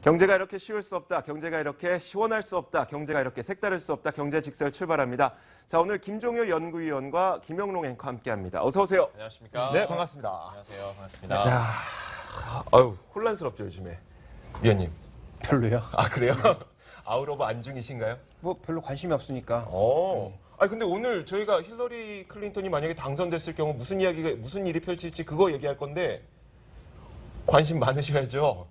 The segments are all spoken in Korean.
경제가 이렇게 쉬울 수 없다. 경제가 이렇게 시원할 수 없다. 경제가 이렇게 색다를 수 없다. 경제 직설 출발합니다. 자, 오늘 김종효 연구위원과 김영롱 앵커 함께합니다. 어서 오세요. 안녕하십니까? 네, 반갑습니다. 안녕하세요. 반갑습니다. 자, 아유 혼란스럽죠 요즘에 위원님. 별로요? 아 그래요? 아웃 오브 안중이신가요? 뭐 별로 관심이 없으니까. 아니 근데 오늘 저희가 힐러리 클린턴이 만약에 당선됐을 경우 무슨 일이 펼칠지 그거 얘기할 건데 관심 많으셔야죠.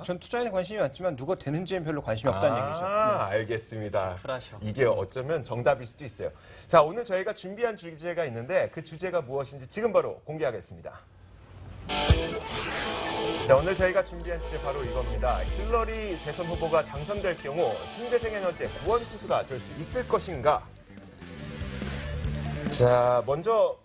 전 투자에는 관심이 많지만 누가 되는지엔 별로 관심이 없다는 얘기죠. 알겠습니다. 쿨하셔. 이게 어쩌면 정답일 수도 있어요. 자, 오늘 저희가 준비한 주제가 있는데 그 주제가 무엇인지 지금 바로 공개하겠습니다. 자, 오늘 저희가 준비한 주제 바로 이겁니다. 힐러리 대선 후보가 당선될 경우 신재생 에너지의 구원투수가 될 수 있을 것인가? 자, 먼저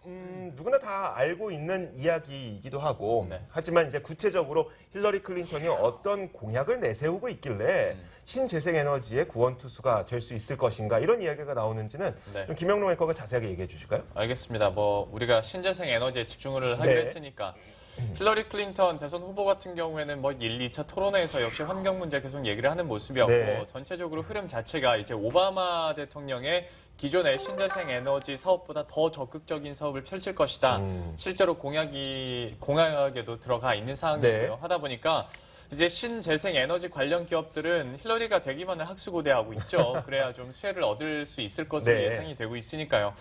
누구나 다 알고 있는 이야기이기도 하고 하지만 이제 구체적으로 힐러리 클린턴이 어떤 공약을 내세우고 있길래 신재생 에너지의 구원투수가 될 수 있을 것인가 이런 이야기가 나오는지는 좀 김영롱 앵커가 자세하게 얘기해 주실까요? 알겠습니다. 우리가 신재생 에너지에 집중을 하기로 했으니까 힐러리 클린턴 대선 후보 같은 경우에는 1, 2차 토론회에서 역시 환경 문제 계속 얘기를 하는 모습이었고 전체적으로 흐름 자체가 이제 오바마 대통령의 기존의 신재생 에너지 사업보다 더 적극적인 사업을 펼칠 것이다. 실제로 공약에도 들어가 있는 상황이고요. 하다 보니까 이제 신재생 에너지 관련 기업들은 힐러리가 되기만을 학수고대하고 있죠. 그래야 좀 수혜를 얻을 수 있을 것으로 예상이 되고 있으니까요.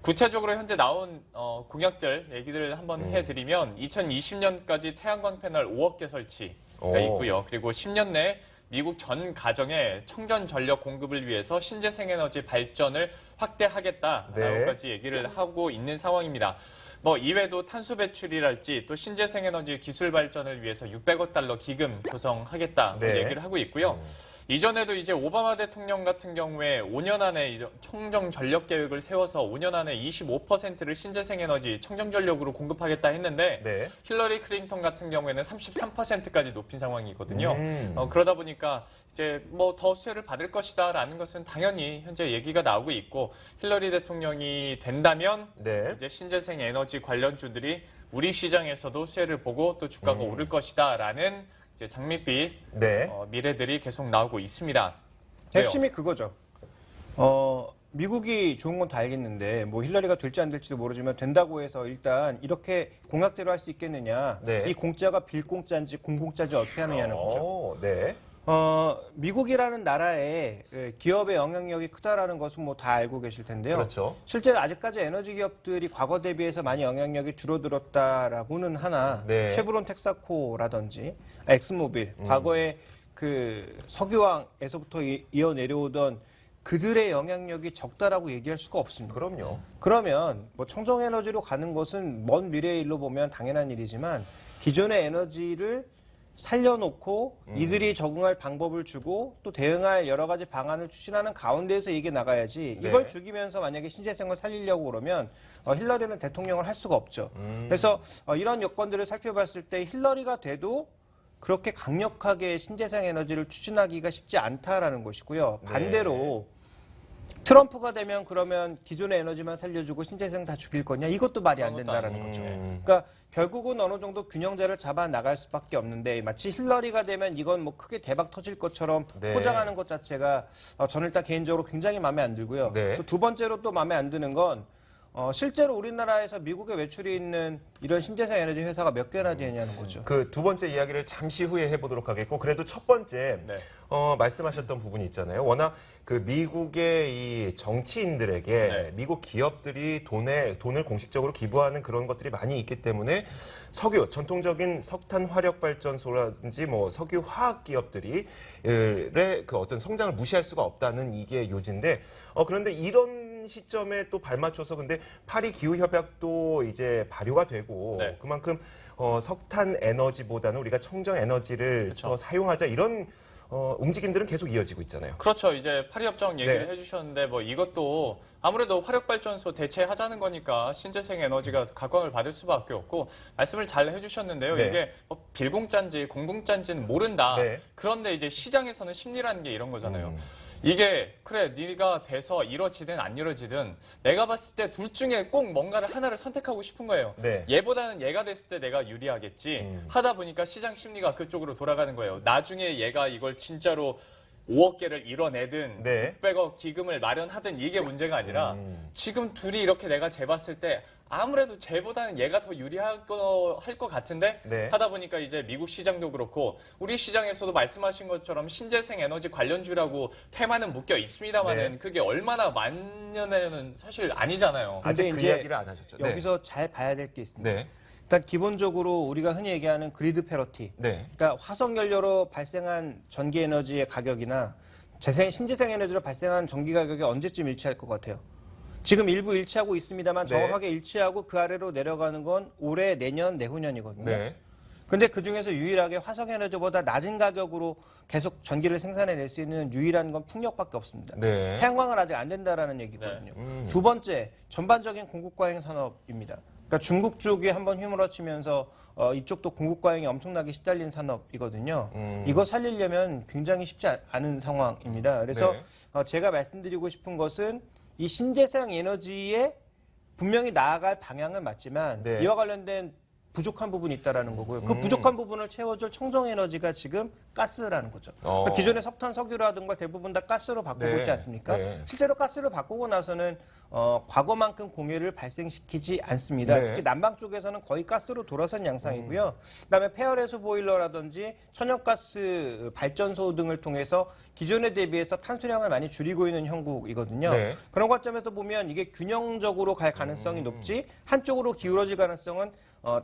구체적으로 현재 나온 공약들 얘기들을 한번 해드리면 2020년까지 태양광 패널 5억 개 설치가 있고요. 그리고 10년 내 미국 전 가정의 청전 전력 공급을 위해서 신재생 에너지 발전을 확대하겠다라고까지 얘기를 하고 있는 상황입니다. 이외에도 탄소 배출이랄지 또 신재생 에너지 기술 발전을 위해서 600억 달러 기금 조성하겠다고 얘기를 하고 있고요. 이전에도 이제 오바마 대통령 같은 경우에 5년 안에 청정 전력 계획을 세워서 5년 안에 25%를 신재생 에너지 청정 전력으로 공급하겠다 했는데 힐러리 클린턴 같은 경우에는 33%까지 높인 상황이거든요. 그러다 보니까 이제 더 수혜를 받을 것이다라는 것은 당연히 현재 얘기가 나오고 있고 힐러리 대통령이 된다면 이제 신재생 에너지 관련주들이 우리 시장에서도 수혜를 보고 또 주가가 오를 것이다라는 이제 장밋빛 미래들이 계속 나오고 있습니다. 핵심이 그거죠. 미국이 좋은 건 다 알겠는데 힐러리가 될지 안 될지도 모르지만 된다고 해서 일단 이렇게 공약대로 할 수 있겠느냐. 이 공짜가 빌공짜인지 공공짜인지 어떻게 하느냐는 거죠. 미국이라는 나라에 기업의 영향력이 크다라는 것은 다 알고 계실 텐데요. 실제 아직까지 에너지 기업들이 과거 대비해서 많이 영향력이 줄어들었다라고는 하나 쉐브론 텍사코라든지 엑스모빌 과거에 그 석유왕에서부터 이어 내려오던 그들의 영향력이 적다라고 얘기할 수가 없습니다. 그러면 청정 에너지로 가는 것은 먼 미래의 일로 보면 당연한 일이지만 기존의 에너지를 살려놓고 이들이 적응할 방법을 주고 또 대응할 여러 가지 방안을 추진하는 가운데에서 이게 나가야지 이걸 죽이면서 만약에 신재생을 살리려고 그러면 힐러리는 대통령을 할 수가 없죠. 그래서 이런 여건들을 살펴봤을 때 힐러리가 돼도 그렇게 강력하게 신재생 에너지를 추진하기가 쉽지 않다라는 것이고요. 반대로 트럼프가 되면 그러면 기존의 에너지만 살려주고 신재생 다 죽일 거냐? 이것도 말이 안 된다는 거죠. 그러니까 결국은 어느 정도 균형자를 잡아 나갈 수밖에 없는데 마치 힐러리가 되면 이건 크게 대박 터질 것처럼 포장하는 것 자체가 저는 일단 개인적으로 굉장히 마음에 안 들고요. 또 두 번째로 또 마음에 안 드는 건 실제로 우리나라에서 미국에 외출이 있는 이런 신재생 에너지 회사가 몇 개나 되냐는 거죠. 그 두 번째 이야기를 잠시 후에 해보도록 하겠고 그래도 첫 번째 말씀하셨던 부분이 있잖아요. 워낙 그 미국의 이 정치인들에게 미국 기업들이 돈을 공식적으로 기부하는 그런 것들이 많이 있기 때문에 전통적인 석탄 화력 발전소라든지 석유 화학 기업들의 그 어떤 성장을 무시할 수가 없다는 이게 요지인데 그런데 이런 시점에 또 발맞춰서 근데 파리 기후 협약도 이제 발효가 되고 그만큼 석탄 에너지보다는 우리가 청정 에너지를 더 사용하자 이런 움직임들은 계속 이어지고 있잖아요. 그렇죠. 이제 파리협정 얘기를 해주셨는데 이것도 아무래도 화력발전소 대체하자는 거니까 신재생 에너지가 각광을 받을 수밖에 없고 말씀을 잘 해주셨는데요. 이게 빌공짜인지 공공짜인지는 모른다. 그런데 이제 시장에서는 심리라는 게 이런 거잖아요. 이게 그래 네가 돼서 이뤄지든 안 이뤄지든 내가 봤을 때 둘 중에 꼭 뭔가를 하나를 선택하고 싶은 거예요. 네. 얘보다는 얘가 됐을 때 내가 유리하겠지. 하다 보니까 시장 심리가 그쪽으로 돌아가는 거예요. 나중에 얘가 이걸 진짜로 5억 개를 이뤄내든 네. 600억 기금을 마련하든 이게 문제가 아니라 지금 둘이 이렇게 내가 재봤을 때 아무래도 쟤보다는 얘가 더 유리할 것 같은데 네. 하다 보니까 이제 미국 시장도 그렇고 우리 시장에서도 말씀하신 것처럼 신재생 에너지 관련주라고 테마는 묶여 있습니다만은 네. 그게 얼마나 만년에는 사실 아니잖아요. 아직 그 이야기를 안 하셨죠. 여기서 잘 봐야 될 게 있습니다. 네. 일단 기본적으로 우리가 흔히 얘기하는 그리드 패러티, 네. 그러니까 화석 연료로 발생한 전기 에너지의 가격이나 신재생 에너지로 발생한 전기 가격이 언제쯤 일치할 것 같아요? 지금 일부 일치하고 있습니다만 네. 정확하게 일치하고 그 아래로 내려가는 건 올해, 내년, 내후년이거든요. 네. 근데 그 중에서 유일하게 화석 에너지보다 낮은 가격으로 계속 전기를 생산해낼 수 있는 유일한 건 풍력밖에 없습니다. 네. 태양광은 아직 안 된다라는 얘기거든요. 두 번째, 전반적인 공급 과잉 산업입니다. 그러니까 중국 쪽이 한번 휘몰아치면서 이쪽도 공급 과잉이 엄청나게 시달린 산업이거든요. 이거 살리려면 굉장히 쉽지 않은 상황입니다. 그래서 네. 제가 말씀드리고 싶은 것은 이 신재생 에너지에 분명히 나아갈 방향은 맞지만 네. 이와 관련된 부족한 부분이 있다라는 거고요. 그 부족한 부분을 채워줄 청정에너지가 지금 가스라는 거죠. 그러니까 기존의 석탄, 석유라든가 대부분 다 가스로 바꾸고 네. 있지 않습니까? 네. 실제로 가스를 바꾸고 나서는 과거만큼 공해를 발생시키지 않습니다. 네. 특히 남방 쪽에서는 거의 가스로 돌아선 양상이고요. 그다음에 폐열해수 보일러라든지 천연가스 발전소 등을 통해서 기존에 대비해서 탄소량을 많이 줄이고 있는 형국이거든요. 네. 그런 관점에서 보면 이게 균형적으로 갈 가능성이 높지 한쪽으로 기울어질 가능성은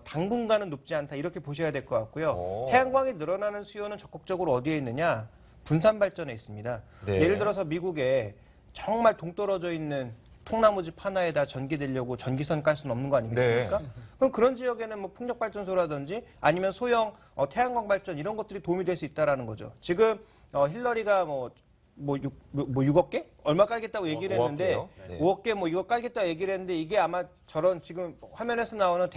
당분간은 높지 않다 이렇게 보셔야 될 것 같고요. 태양광이 늘어나는 수요는 적극적으로 어디에 있느냐? 분산 발전에 있습니다. 네. 예를 들어서 미국에 정말 동떨어져 있는 통나무집 하나에다 전기 대려고 전기선 깔 수는 없는 거 아니겠습니까? 네. 그럼 그런 지역에는 뭐 풍력 발전소라든지 아니면 소형 태양광 발전 이런 것들이 도움이 될 수 있다라는 거죠. 지금 힐러리가 6억 개? 얼마 깔겠다고 얘기를 했는데 5억 개요? 네. 5억 개 뭐 이거 깔겠다고 얘기를 했는데 이게 아마 저런 지금 화면에서 나오는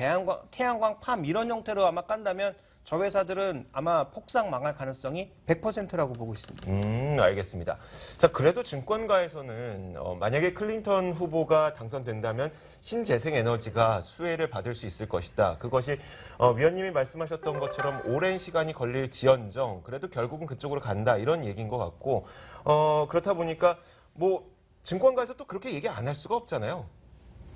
태양광 팜 이런 형태로 아마 깐다면 저 회사들은 아마 폭삭 망할 가능성이 100%라고 보고 있습니다. 알겠습니다. 자, 그래도 증권가에서는 만약에 클린턴 후보가 당선된다면 신재생 에너지가 수혜를 받을 수 있을 것이다. 그것이 위원님이 말씀하셨던 것처럼 오랜 시간이 걸릴지언정 그래도 결국은 그쪽으로 간다 이런 얘기인 것 같고 그렇다 보니까 뭐 증권가에서 또 그렇게 얘기 안 할 수가 없잖아요.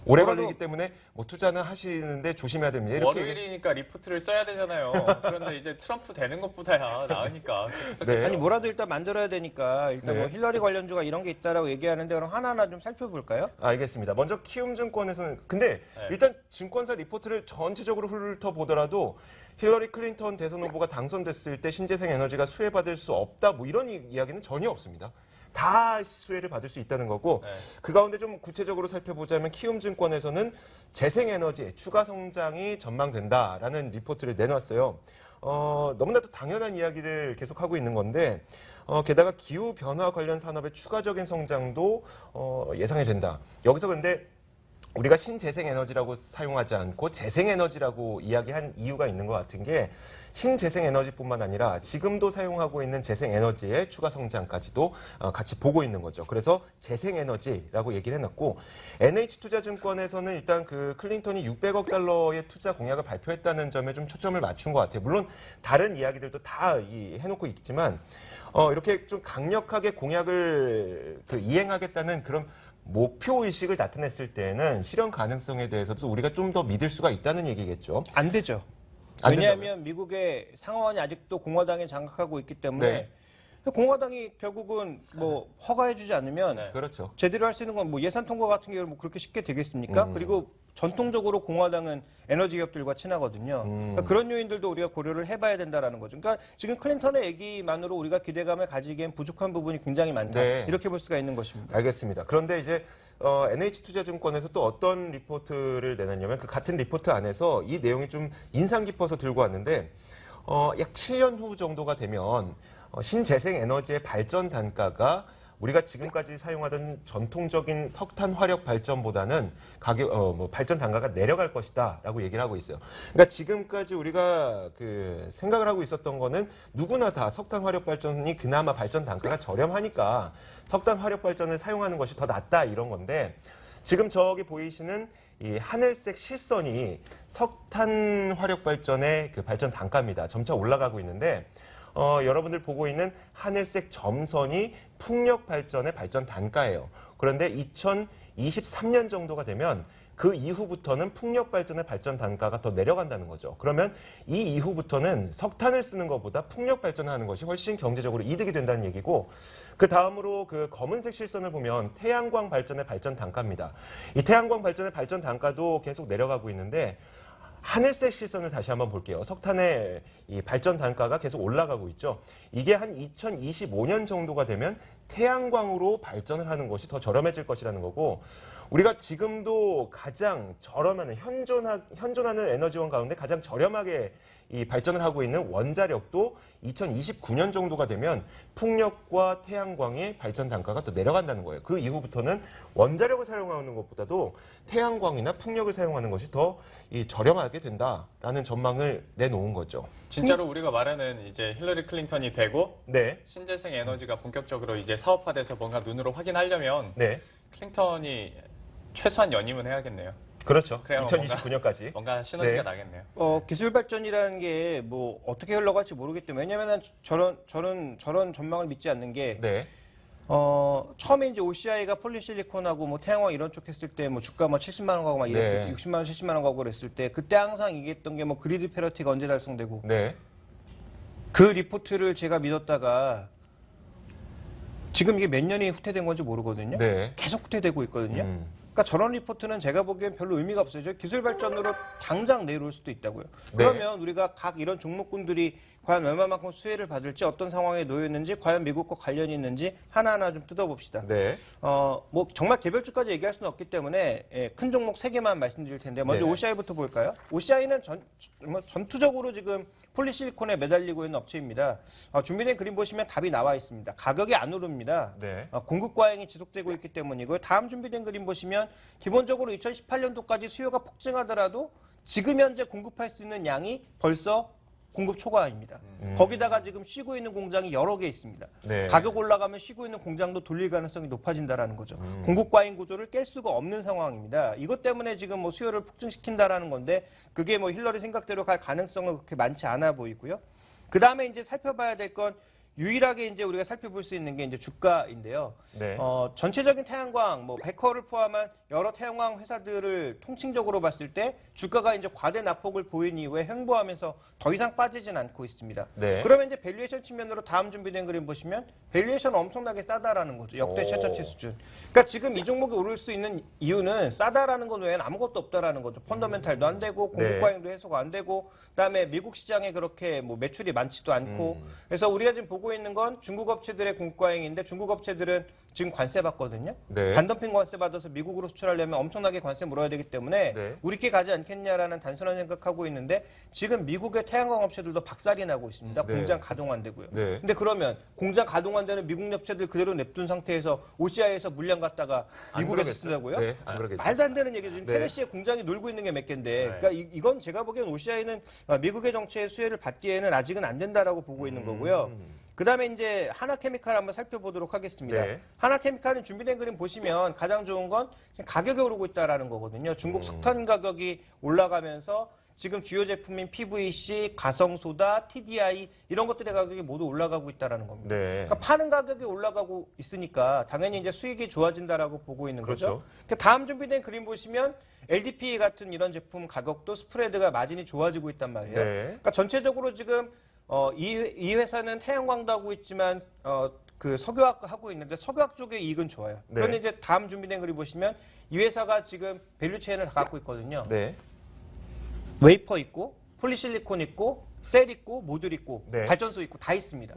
오래 걸리기 때문에 뭐 투자는 하시는데 조심해야 됩니다. 이렇게 월요일이니까 리포트를 써야 되잖아요. 그런데 이제 트럼프 되는 것보다야 나으니까. 네. 아니 뭐라도 일단 만들어야 되니까 일단 네. 뭐 힐러리 관련주가 이런 게 있다라고 얘기하는데 그럼 하나하나 좀 살펴볼까요? 알겠습니다. 먼저 키움증권에서는 근데 일단 증권사 리포트를 전체적으로 훑어보더라도 힐러리 클린턴 대선 후보가 당선됐을 때 신재생 에너지가 수혜받을 수 없다 뭐 이런 이야기는 전혀 없습니다. 다 수혜를 받을 수 있다는 거고 그 가운데 좀 구체적으로 살펴보자면 키움증권에서는 재생에너지 추가 성장이 전망된다라는 리포트를 내놨어요. 너무나도 당연한 이야기를 계속하고 있는 건데 게다가 기후변화 관련 산업의 추가적인 성장도 예상이 된다. 여기서 근데 우리가 신재생에너지라고 사용하지 않고 재생에너지라고 이야기한 이유가 있는 것 같은 게 신재생에너지뿐만 아니라 지금도 사용하고 있는 재생에너지의 추가 성장까지도 같이 보고 있는 거죠. 그래서 재생에너지라고 얘기를 해놨고 NH투자증권에서는 일단 그 클린턴이 600억 달러의 투자 공약을 발표했다는 점에 좀 초점을 맞춘 것 같아요. 물론 다른 이야기들도 다 해놓고 있지만 이렇게 좀 강력하게 공약을 이행하겠다는 그런 목표 의식을 나타냈을 때는 실현 가능성에 대해서도 우리가 좀 더 믿을 수가 있다는 얘기겠죠. 안 되죠. 안 왜냐하면 미국의 상원이 아직도 공화당이 장악하고 있기 때문에 공화당이 결국은 뭐 허가해주지 않으면 그렇죠. 제대로 할 수 있는 건 뭐 예산 통과 같은 경우는 뭐 그렇게 쉽게 되겠습니까? 그리고 전통적으로 공화당은 에너지 기업들과 친하거든요. 그러니까 그런 요인들도 우리가 고려를 해봐야 된다라는 거죠. 그러니까 지금 클린턴의 얘기만으로 우리가 기대감을 가지기엔 부족한 부분이 굉장히 많다. 네. 이렇게 볼 수가 있는 것입니다. 알겠습니다. 그런데 이제 NH투자증권에서 또 어떤 리포트를 내놨냐면 그 같은 리포트 안에서 이 내용이 좀 인상 깊어서 들고 왔는데 약 7년 후 정도가 되면 신재생 에너지의 발전 단가가 우리가 지금까지 사용하던 전통적인 석탄 화력 발전보다는 발전 단가가 내려갈 것이다라고 얘기를 하고 있어요. 그러니까 지금까지 우리가 그 생각을 하고 있었던 거는 누구나 다 석탄 화력 발전이 그나마 발전 단가가 저렴하니까 석탄 화력 발전을 사용하는 것이 더 낫다 이런 건데 지금 저기 보이시는 이 하늘색 실선이 석탄 화력 발전의 그 발전 단가입니다. 점차 올라가고 있는데 여러분들 보고 있는 하늘색 점선이 풍력 발전의 발전 단가예요. 그런데 2023년 정도가 되면 그 이후부터는 풍력 발전의 발전 단가가 더 내려간다는 거죠. 그러면 이 이후부터는 석탄을 쓰는 것보다 풍력 발전하는 것이 훨씬 경제적으로 이득이 된다는 얘기고 그 다음으로 그 검은색 실선을 보면 태양광 발전의 발전 단가입니다. 이 태양광 발전의 발전 단가도 계속 내려가고 있는데 하늘색 실선을 다시 한번 볼게요. 석탄의 이 발전 단가가 계속 올라가고 있죠. 이게 한 2025년 정도가 되면 태양광으로 발전을 하는 것이 더 저렴해질 것이라는 거고 우리가 지금도 가장 저렴한 현존하는 에너지원 가운데 가장 저렴하게 이 발전을 하고 있는 원자력도 2029년 정도가 되면 풍력과 태양광의 발전 단가가 또 내려간다는 거예요. 그 이후부터는 원자력을 사용하는 것보다도 태양광이나 풍력을 사용하는 것이 더 저렴하게 된다라는 전망을 내놓은 거죠. 진짜로 우리가 말하는 이제 힐러리 클린턴이 되고 네. 신재생 에너지가 본격적으로 이제 사업화돼서 뭔가 눈으로 확인하려면 네. 클린턴이 최소한 연임은 해야겠네요. 그렇죠. 그래야 2029년까지. 뭔가 시너지가 네. 나겠네요. 기술 발전이라는 게 뭐 어떻게 흘러갈지 모르기 때문에 왜냐면 저런 전망을 믿지 않는 게 네. 처음에 이제 OCI가 폴리실리콘하고 뭐 태양광 이런 쪽 했을 때 뭐 주가 뭐 70만 원 가고 막 이랬을 네. 때 60만 원, 70만 원 가고 그랬을 때 그때 항상 얘기했던 게 뭐 그리드 패러티가 언제 달성되고 네. 그 리포트를 제가 믿었다가 지금 이게 몇 년이 후퇴된 건지 모르거든요. 네. 계속 후퇴되고 있거든요. 그러니까 저런 리포트는 제가 보기엔 별로 의미가 없어요. 저 기술 발전으로 당장 내려올 수도 있다고요. 그러면 우리가 각 이런 종목군들이 과연 얼마만큼 수혜를 받을지 어떤 상황에 놓여 있는지 과연 미국과 관련이 있는지 하나하나 좀 뜯어봅시다. 네. 뭐 정말 개별주까지 얘기할 수는 없기 때문에 큰 종목 3개만 말씀드릴 텐데 먼저 네. OCI부터 볼까요? OCI는 전투적으로 지금 폴리실리콘에 매달리고 있는 업체입니다. 준비된 그림 보시면 답이 나와 있습니다. 가격이 안 오릅니다. 네. 공급 과잉이 지속되고 있기 때문이고요. 다음 준비된 그림 보시면 기본적으로 2018년도까지 수요가 폭증하더라도 지금 현재 공급할 수 있는 양이 벌써 공급 초과입니다. 거기다가 지금 쉬고 있는 공장이 여러 개 있습니다. 네. 가격 올라가면 쉬고 있는 공장도 돌릴 가능성이 높아진다라는 거죠. 공급 과잉 구조를 깰 수가 없는 상황입니다. 이것 때문에 지금 뭐 수요를 폭증시킨다라는 건데 그게 뭐 힐러리 생각대로 갈 가능성은 그렇게 많지 않아 보이고요. 그 다음에 이제 살펴봐야 될 건 유일하게 이제 우리가 살펴볼 수 있는 게 이제 주가인데요. 네. 전체적인 태양광, 뭐 베커를 포함한 여러 태양광 회사들을 통칭적으로 봤을 때 주가가 이제 과대 낙폭을 보인 이후에 횡보하면서 더 이상 빠지진 않고 있습니다. 네. 그러면 이제 밸류에이션 측면으로 다음 준비된 그림 보시면 밸류에이션 엄청나게 싸다라는 거죠. 역대 최저치 수준. 그러니까 지금 이 종목이 오를 수 있는 이유는 싸다라는 것 외에는 아무것도 없다라는 거죠. 펀더멘탈도 안 되고 공급 과잉도 해소가 안 되고 그다음에 미국 시장에 그렇게 뭐 매출이 많지도 않고 그래서 우리가 지금 보고 있는 건 중국 업체들의 공급 과잉인데 중국 업체들은 지금 관세 받거든요. 네. 반덤핑 관세 받아서 미국으로 수출하려면 엄청나게 관세 물어야 되기 때문에 네. 우리께 가지 않겠냐라는 단순한 생각하고 있는데 지금 미국의 태양광 업체들도 박살이 나고 있습니다. 네. 공장 가동 안 되고요. 네. 근데 그러면 공장 가동 안 되는 미국 업체들 그대로 냅둔 상태에서 OCI에서 물량 갖다가 미국에서 그러겠죠. 쓴다고요? 네, 안 그러겠죠. 말도 안 되는 얘기죠. 지금 네. 테네시에 공장이 놀고 있는 게 몇 개인데 그러니까 이건 제가 보기엔 OCI는 미국의 정치의 수혜를 받기에는 아직은 안 된다라고 보고 있는 거고요. 그다음에 이제 하나케미칼 한번 살펴보도록 하겠습니다. 네. 하나케미칼은 준비된 그림 보시면 가장 좋은 건 가격이 오르고 있다라는 거거든요. 중국 석탄 가격이 올라가면서 지금 주요 제품인 PVC, 가성소다, TDI 이런 것들의 가격이 모두 올라가고 있다라는 겁니다. 네. 그러니까 파는 가격이 올라가고 있으니까 당연히 이제 수익이 좋아진다라고 보고 있는 거죠. 그렇죠. 그러니까 다음 준비된 그림 보시면 LDPE 같은 이런 제품 가격도 스프레드가 마진이 좋아지고 있단 말이에요. 네. 그러니까 전체적으로 지금 이 회사는 태양광도 하고 있지만 그 석유화학 하고 있는데 석유화학 쪽의 이익은 좋아요. 네. 그런데 이제 다음 준비된 그림 보시면 이 회사가 지금 밸류체인을 다 갖고 있거든요. 네. 웨이퍼 있고 폴리실리콘 있고 셀 있고 모듈 있고 네. 발전소 있고 다 있습니다.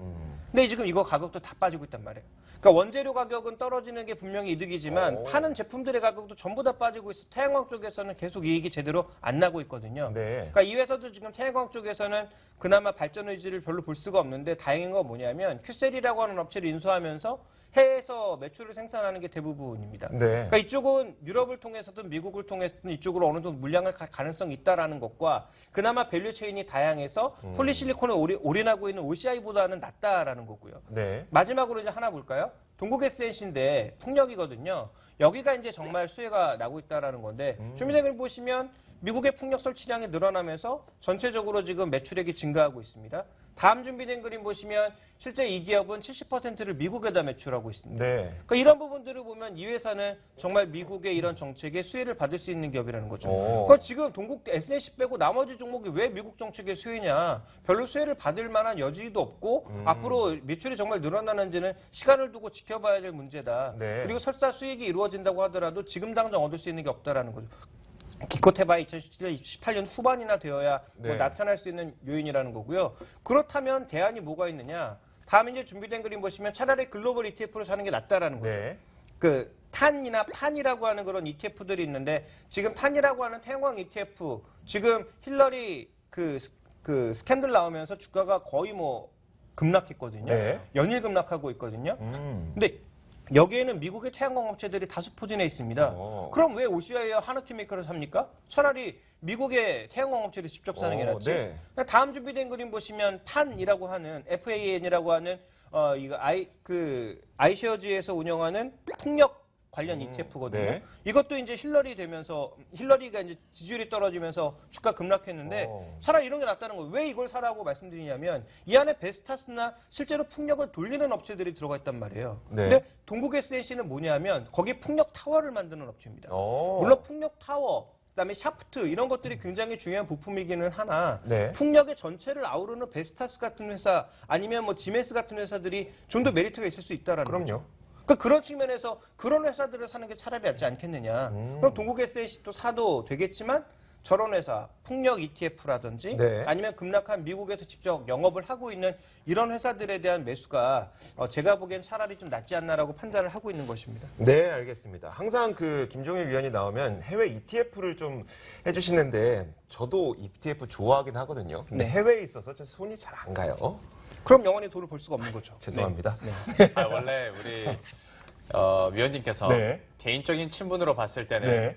근데 지금 이거 가격도 다 빠지고 있단 말이에요. 그러니까 원재료 가격은 떨어지는 게 분명히 이득이지만 파는 제품들의 가격도 전부 다 빠지고 있어. 태양광 쪽에서는 계속 이익이 제대로 안 나고 있거든요. 네. 그러니까 이 회사도 지금 태양광 쪽에서는 그나마 발전 의지를 별로 볼 수가 없는데 다행인 건 뭐냐면 큐셀이라고 하는 업체를 인수하면서 해외에서 매출을 생산하는 게 대부분입니다. 네. 그러니까 이쪽은 유럽을 통해서든 미국을 통해서든 이쪽으로 어느 정도 물량을 갈 가능성이 있다라는 것과 그나마 밸류 체인이 다양해서 폴리실리콘에 올인하고 있는 OCI보다는 낫다라는 거고요. 네. 마지막으로 이제 하나 볼까요? 동국 SNC인데 풍력이거든요. 여기가 이제 정말 수혜가 나고 있다라는 건데 준비대금을 보시면 미국의 풍력 설치량이 늘어나면서 전체적으로 지금 매출액이 증가하고 있습니다. 다음 준비된 그림 보시면 실제 이 기업은 70%를 미국에다 매출하고 있습니다. 네. 그러니까 이런 부분들을 보면 이 회사는 정말 미국의 이런 정책에 수혜를 받을 수 있는 기업이라는 거죠. 그러니까 지금 동국 SNC 빼고 나머지 종목이 왜 미국 정책의 수혜냐? 별로 수혜를 받을 만한 여지도 없고 앞으로 매출이 정말 늘어나는지는 시간을 두고 지켜봐야 될 문제다. 네. 그리고 설사 수익이 이루어진다고 하더라도 지금 당장 얻을 수 있는 게 없다라는 거죠. 기껏 해봐야 2017년 후반이나 되어야 뭐 네. 나타날 수 있는 요인이라는 거고요. 그렇다면 대안이 뭐가 있느냐? 다음 이제 준비된 그림 보시면 차라리 글로벌 ETF를 사는 게 낫다라는 거죠. 네. 그 탄이나 판이라고 하는 그런 ETF들이 있는데 지금 탄이라고 하는 태양광 ETF 지금 힐러리 그 스캔들 나오면서 주가가 거의 뭐 급락했거든요. 네. 연일 급락하고 있거든요. 근데 여기에는 미국의 태양광 업체들이 다수 포진해 있습니다. 그럼 왜 OCI와 하나키메이커를 삽니까? 차라리 미국의 태양광 업체를 직접 사는 게 낫지. 네. 다음 준비된 그림 보시면 판이라고 하는 FAN이라고 하는 이거 아이쉐어즈에서 운영하는 풍력 관련 ETF거든요. 네. 이것도 이제 힐러리 되면서 힐러리가 이제 지지율이 떨어지면서 주가 급락했는데 차라리 이런 게 낫다는 거예요. 왜 이걸 사라고 말씀드리냐면 이 안에 베스타스나 실제로 풍력을 돌리는 업체들이 들어가 있단 말이에요. 네. 근데 동국 SNC는 뭐냐면 거기 풍력 타워를 만드는 업체입니다. 물론 풍력 타워 그다음에 샤프트 이런 것들이 굉장히 중요한 부품이기는 하나 네. 풍력의 전체를 아우르는 베스타스 같은 회사 아니면 뭐 지메스 같은 회사들이 좀 더 메리트가 있을 수 있다라는 그럼요. 거죠. 그러니까 그런 측면에서 그런 회사들을 사는 게 차라리 낫지 않겠느냐. 그럼 동국 SNC도 사도 되겠지만 저런 회사, 풍력 ETF라든지 네. 아니면 급락한 미국에서 직접 영업을 하고 있는 이런 회사들에 대한 매수가 제가 보기엔 차라리 좀 낫지 않나라고 판단을 하고 있는 것입니다. 네, 알겠습니다. 항상 그 김종일 위원이 나오면 해외 ETF를 좀 해주시는데 저도 ETF 좋아하긴 하거든요. 근데 네. 해외에 있어서 저 손이 잘 안 가요. 그럼 영원히 돈을 벌 수가 없는 거죠. 죄송합니다. 네. 원래 우리 위원님께서 네. 개인적인 친분으로 봤을 때는 네.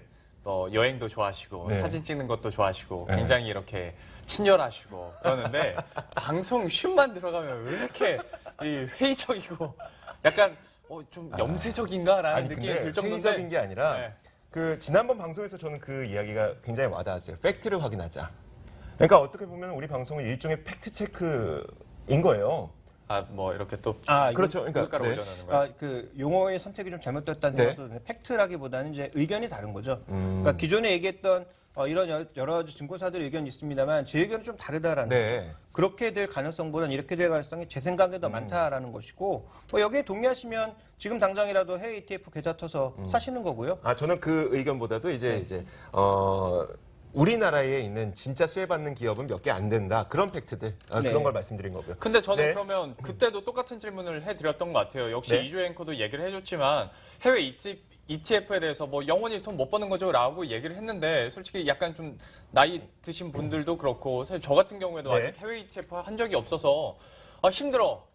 여행도 좋아하시고 네. 사진 찍는 것도 좋아하시고 굉장히 이렇게 친절하시고 그러는데 방송 쉼만 들어가면 왜 이렇게 회의적이고 약간 좀 염세적인가라는 느낌이 들 정도인데 회의적인 게 아니라 네. 그 지난번 방송에서 저는 그 이야기가 굉장히 와닿았어요. 팩트를 확인하자. 그러니까 어떻게 보면 우리 방송은 일종의 팩트 체크인 거예요. 뭐 이렇게 또 그렇죠. 그러니까 숟가락 올려놓는 거예요. 그 용어의 선택이 좀 잘못됐다는 네. 생각도 드는데 팩트라기보다는 이제 의견이 다른 거죠. 그러니까 기존에 얘기했던 이런 여러 가지 증권사들의 의견이 있습니다만 제 의견은 좀 다르다라는 네. 거죠. 그렇게 될 가능성보다는 이렇게 될 가능성이 제 생각에 더 많다라는 것이고 여기에 동의하시면 지금 당장이라도 해외 ETF 계좌 터서 사시는 거고요. 저는 그 의견보다도 이제 우리나라에 있는 진짜 수혜받는 기업은 몇 개 안 된다. 그런 팩트들, 네. 그런 걸 말씀드린 거고요. 근데 저는 네. 그러면 그때도 똑같은 질문을 해드렸던 것 같아요. 역시 네. 이주 앵커도 얘기를 해줬지만 해외 ETF에 대해서 뭐 영원히 돈 못 버는 거죠 라고 얘기를 했는데 솔직히 약간 좀 나이 드신 분들도 그렇고 사실 저 같은 경우에도 네. 아직 해외 ETF 한 적이 없어서 힘들어.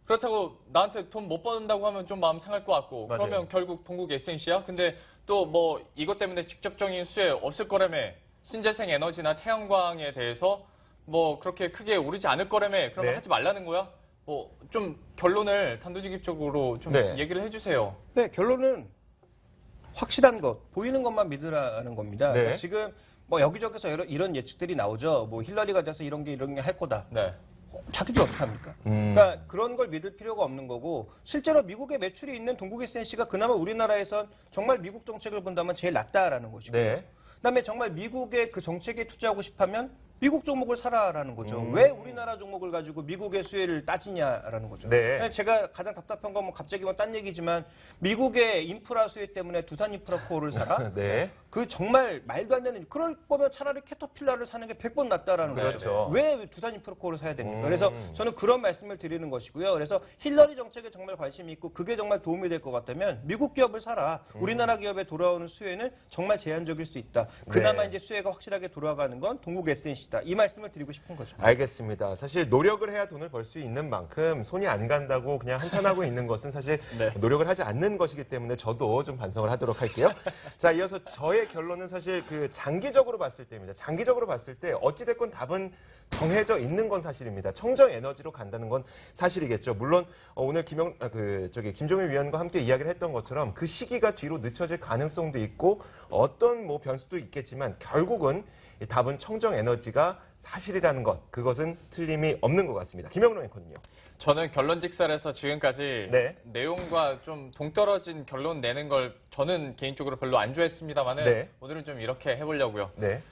그렇다고 나한테 돈 못 버는다고 하면 좀 마음 상할 것 같고 맞아요. 그러면 결국 동국 SNC야? 근데 또 뭐 이것 때문에 직접적인 수혜 없을 거라며 신재생 에너지나 태양광에 대해서 뭐 그렇게 크게 오르지 않을 거라며 그러면 네. 하지 말라는 거야? 뭐 좀 결론을 단도직입적으로 좀 네. 얘기를 해주세요. 네, 결론은 확실한 것, 보이는 것만 믿으라는 겁니다. 네. 그러니까 지금 뭐 여기저기서 이런 예측들이 나오죠. 뭐 힐러리가 돼서 이런 게 할 거다. 네. 자기들이 어떻게 합니까? 그러니까 그런 걸 믿을 필요가 없는 거고 실제로 미국에 매출이 있는 동국 SNC가 그나마 우리나라에선 정말 미국 정책을 본다면 제일 낫다라는 것이고 네. 그다음에 정말 미국의 그 정책에 투자하고 싶으면 미국 종목을 사라라는 거죠. 왜 우리나라 종목을 가지고 미국의 수혜를 따지냐라는 거죠. 네. 제가 가장 답답한 건 뭐 갑자기 딴 얘기지만 미국의 인프라 수혜 때문에 두산 인프라코어를 사라? 네. 그 정말 말도 안 되는, 그럴 거면 차라리 캐터필라를 사는 게 100번 낫다라는 그렇죠. 거죠. 왜 두산 인프라코어를 사야 됩니까? 그래서 저는 그런 말씀을 드리는 것이고요. 그래서 힐러리 정책에 정말 관심이 있고 그게 정말 도움이 될 것 같다면 미국 기업을 사라. 우리나라 기업에 돌아오는 수혜는 정말 제한적일 수 있다. 그나마 네. 이제 수혜가 확실하게 돌아가는 건 동국 SNC다. 이 말씀을 드리고 싶은 거죠. 알겠습니다. 사실 노력을 해야 돈을 벌 수 있는 만큼 손이 안 간다고 그냥 한탄하고 있는 것은 사실 네. 노력을 하지 않는 것이기 때문에 저도 좀 반성을 하도록 할게요. 자, 이어서 저의 결론은 사실 그 장기적으로 봤을 때입니다. 장기적으로 봤을 때 어찌됐건 답은 정해져 있는 건 사실입니다. 청정 에너지로 간다는 건 사실이겠죠. 물론 오늘 김종인 위원과 함께 이야기를 했던 것처럼 그 시기가 뒤로 늦춰질 가능성도 있고 어떤 뭐 변수도 있겠지만 결국은 이 답은 청정 에너지가 사실이라는 것, 그것은 틀림이 없는 것 같습니다. 김영로 앵커는요? 저는 결론직설에서 지금까지 네. 내용과 좀 동떨어진 결론 내는 걸 저는 개인적으로 별로 안 좋아했습니다만은 네. 오늘은 좀 이렇게 해보려고요. 네.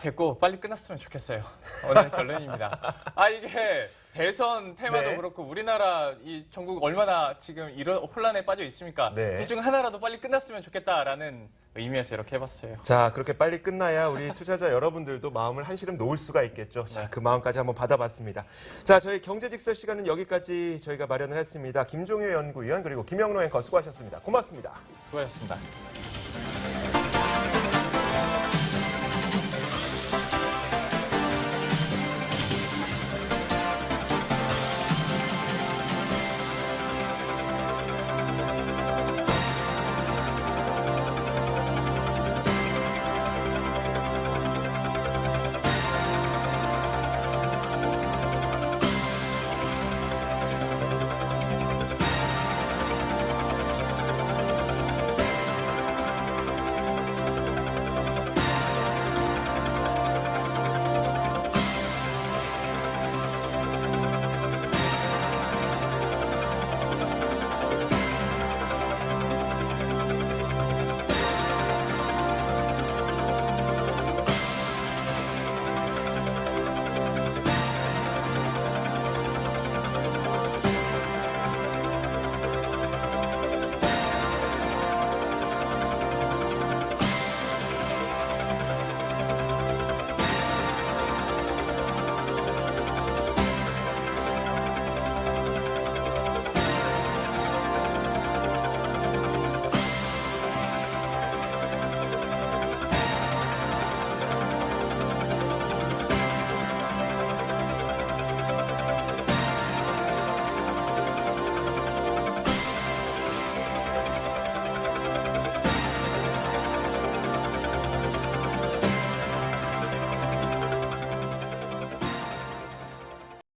됐고 빨리 끝났으면 좋겠어요. 오늘 결론입니다. 이게 대선 테마도 네. 그렇고 우리나라 이 전국 얼마나 지금 이런 혼란에 빠져 있습니까? 네. 둘 중 하나라도 빨리 끝났으면 좋겠다라는 의미에서 이렇게 해봤어요. 자, 그렇게 빨리 끝나야 우리 투자자 여러분들도 마음을 한시름 놓을 수가 있겠죠. 자, 그 마음까지 한번 받아봤습니다. 자, 저희 경제직설 시간은 여기까지 저희가 마련을 했습니다. 김종효 연구위원 그리고 김영로 앵커 수고하셨습니다. 고맙습니다. 수고하셨습니다.